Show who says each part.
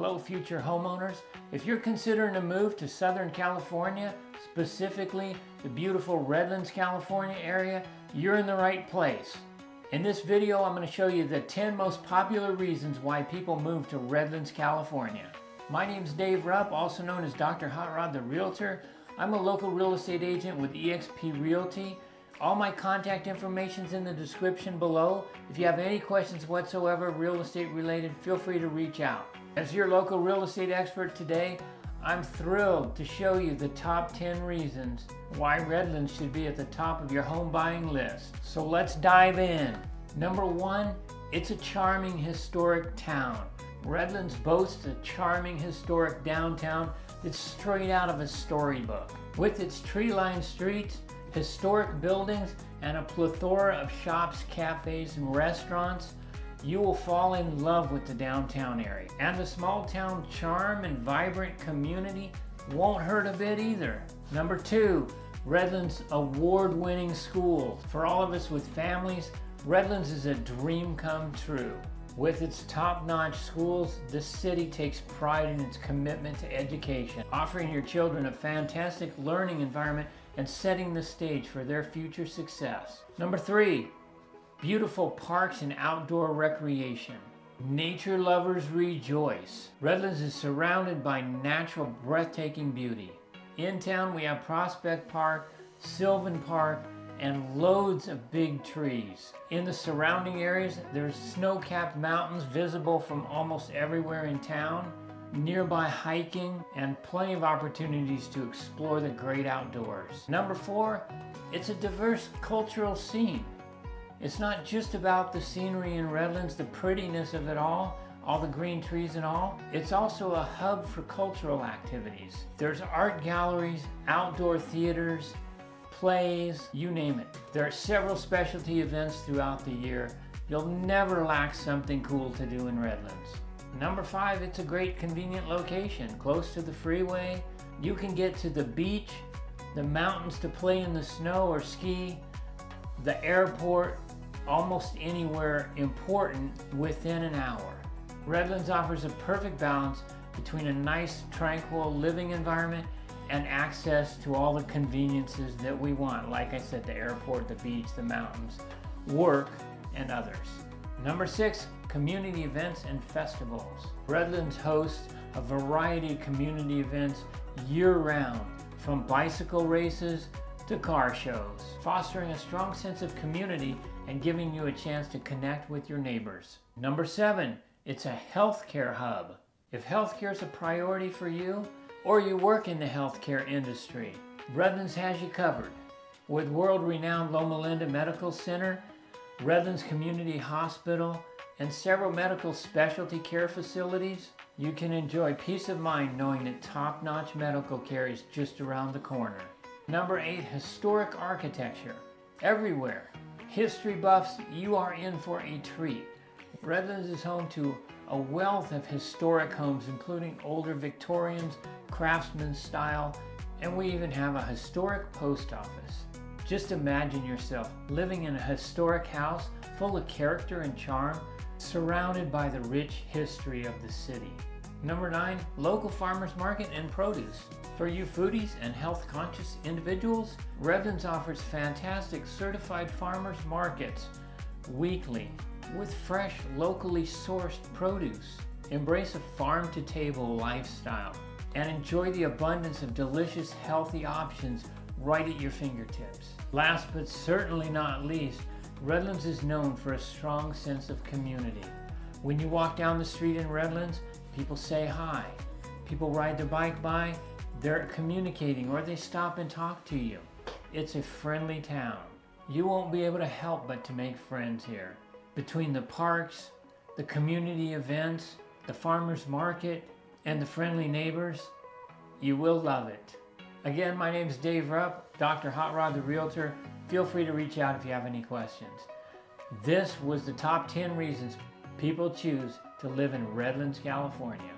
Speaker 1: Hello, future homeowners. If you're considering a move to Southern California, specifically the beautiful Redlands, California area, you're in the right place. In this video, I'm going to show you the 10 most popular reasons why people move to Redlands, California. My name's Dave Rupp, also known as Dr. Hot Rod the Realtor. I'm a local real estate agent with eXp Realty. All my contact information is in the description below. If you have any questions whatsoever real estate related, feel free to reach out. As your local real estate expert today, I'm thrilled to show you the top 10 reasons why Redlands should be at the top of your home buying list. So let's dive in. Number 1, it's a charming historic town. Redlands boasts a charming historic downtown that's straight out of a storybook. With its tree-lined streets, historic buildings, and a plethora of shops, cafes, and restaurants, you will fall in love with the downtown area. And the small town charm and vibrant community won't hurt a bit either. Number 2, Redlands award-winning schools. For all of us with families, Redlands is a dream come true. With its top-notch schools, the city takes pride in its commitment to education, offering your children a fantastic learning environment and setting the stage for their future success. Number 3, beautiful parks and outdoor recreation. Nature lovers rejoice. Redlands is surrounded by natural, breathtaking beauty. In town, we have Prospect Park, Sylvan Park, and loads of big trees. In the surrounding areas, there's snow-capped mountains visible from almost everywhere in town, nearby hiking, and plenty of opportunities to explore the great outdoors. Number 4, it's a diverse cultural scene. It's not just about the scenery in Redlands, the prettiness of it all the green trees and all. It's also a hub for cultural activities. There's art galleries, outdoor theaters, plays, you name it. There are several specialty events throughout the year. You'll never lack something cool to do in Redlands. Number 5, it's a great convenient location, close to the freeway. You can get to the beach, the mountains to play in the snow or ski, the airport, almost anywhere important within an hour. Redlands offers a perfect balance between a nice, tranquil living environment and access to all the conveniences that we want. Like I said, the airport, the beach, the mountains, work, and others. Number 6, community events and festivals. Redlands hosts a variety of community events year-round, from bicycle races to car shows, fostering a strong sense of community and giving you a chance to connect with your neighbors. Number 7, it's a healthcare hub. If healthcare is a priority for you, or you work in the healthcare industry, Redlands has you covered. With world-renowned Loma Linda Medical Center, Redlands Community Hospital, and several medical specialty care facilities, you can enjoy peace of mind knowing that top-notch medical care is just around the corner. Number 8, historic architecture. Everywhere. History buffs, you are in for a treat. Redlands is home to a wealth of historic homes, including older Victorians, craftsman style, and we even have a historic post office. Just imagine yourself living in a historic house full of character and charm, surrounded by the rich history of the city. Number 9, local farmers market and produce. For you foodies and health-conscious individuals, Redlands offers fantastic certified farmers markets weekly with fresh, locally sourced produce. Embrace a farm-to-table lifestyle and enjoy the abundance of delicious, healthy options right at your fingertips. Last but certainly not least, Redlands is known for a strong sense of community. When you walk down the street in Redlands, people say hi. People ride their bike by, they're communicating, or they stop and talk to you. It's a friendly town. You won't be able to help but to make friends here. Between the parks, the community events, the farmers market, and the friendly neighbors, you will love it. Again, my name is Dave Rupp, Dr. Hot Rod the Realtor. Feel free to reach out if you have any questions. This was the top 10 reasons people choose to live in Redlands, California.